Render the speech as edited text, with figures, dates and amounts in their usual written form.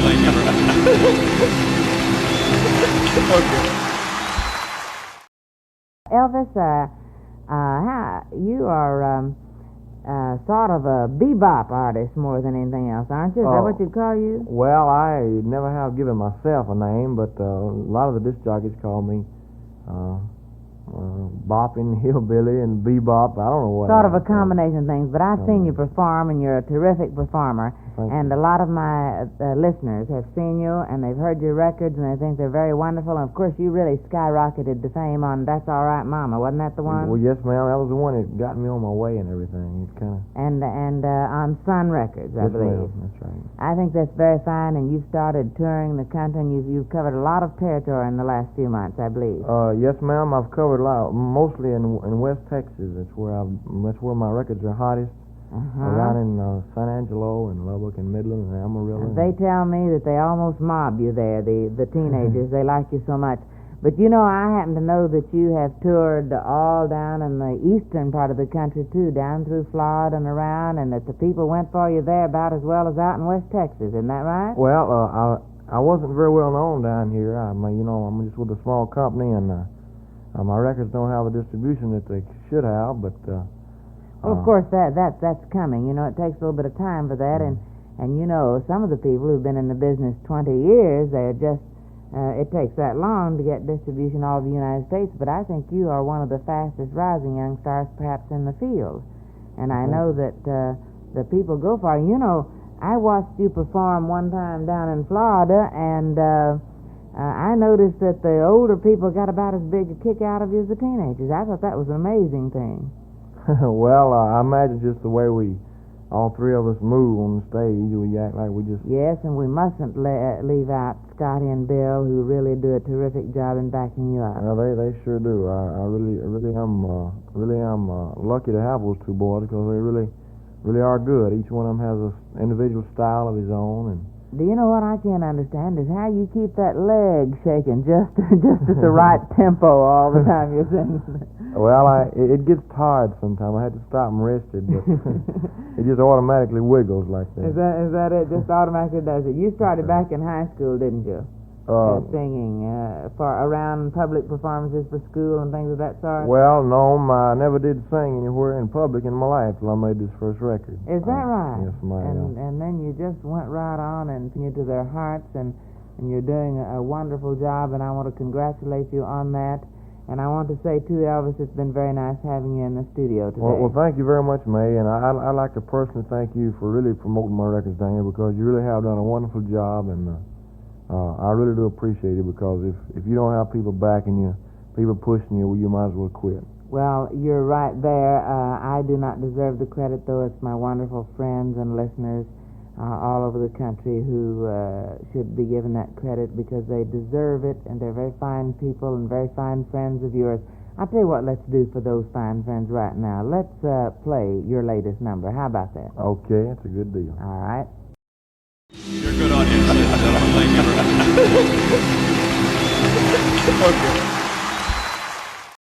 Thank you very much. Okay. Elvis, you are sort of a bebop artist more than anything else, aren't you? Is that what you'd call you? Well, I never have given myself a name, but a lot of the disc jockeys call me bopping, hillbilly, and bebop. I don't know what. Sort of a combination of things, but I've seen you perform, and you're a terrific performer. Thank A lot of my listeners have seen you, and they've heard your records, and they think they're very wonderful. And, of course, you really skyrocketed to fame on That's All Right, Mama. Wasn't that the one? Well, yes, ma'am. That was the one that got me on my way and everything. It's kind of... And on Sun Records, I believe. Ma'am. That's right. I think that's very fine, and you've started touring the country, and you've covered a lot of territory in the last few months, I believe. Yes, ma'am. I've covered a lot, mostly in West Texas. That's where my records are hottest. Around in San Angelo and Lubbock and Midland and Amarillo. They tell me that they almost mob you there, the teenagers. They like you so much. But you know, I happen to know that you have toured all down in the eastern part of the country too, down through Florida and around, and that the people went for you there about as well as out in West Texas. Isn't that right? Well, I wasn't very well known down here. I'm just with a small company, and my records don't have the distribution that they should have, but... Well, of course, that's coming. You know, it takes a little bit of time for that, and you know, some of the people who've been in the business 20 years, they're just, it takes that long to get distribution all over the United States, but I think you are one of the fastest rising young stars perhaps in the field. And I know that the people go for you. You know, I watched you perform one time down in Florida, and I noticed that the older people got about as big a kick out of you as the teenagers. I thought that was an amazing thing. Well, I imagine just the way all three of us move on the stage, we act like we just... Yes, and we mustn't leave out Scotty and Bill, who really do a terrific job in backing you up. Well, they sure do. I really am lucky to have those two boys, because they really are good. Each one of them has an individual style of his own. And do you know what I can't understand is how you keep that leg shaking just at the right tempo all the time you're singing. Well, it gets tired sometimes. I had to stop and rest it, but it just automatically wiggles like that. Is that it? Just automatically does it. You started back in high school, didn't you? Singing for around public performances for school and things of that sort? Well, no, I never did sing anywhere in public in my life till I made this first record. Is that right? Yes, ma'am. And then you just went right on and you to their hearts, and you're doing a wonderful job, and I want to congratulate you on that. And I want to say, too, Elvis, it's been very nice having you in the studio today. Well, thank you very much, May, and I'd like to personally thank you for really promoting my records down here, because you really have done a wonderful job, and I really do appreciate it, because if you don't have people backing you, people pushing you, well, you might as well quit. Well, you're right there. I do not deserve the credit, though. It's my wonderful friends and listeners all over the country who should be given that credit, because they deserve it, and they're very fine people and very fine friends of yours. I'll tell you what, let's do for those fine friends right now. Let's play your latest number. How about that? Okay, that's a good deal. All right. You're a good audience, ladies and gentlemen. Thank you very much. Okay.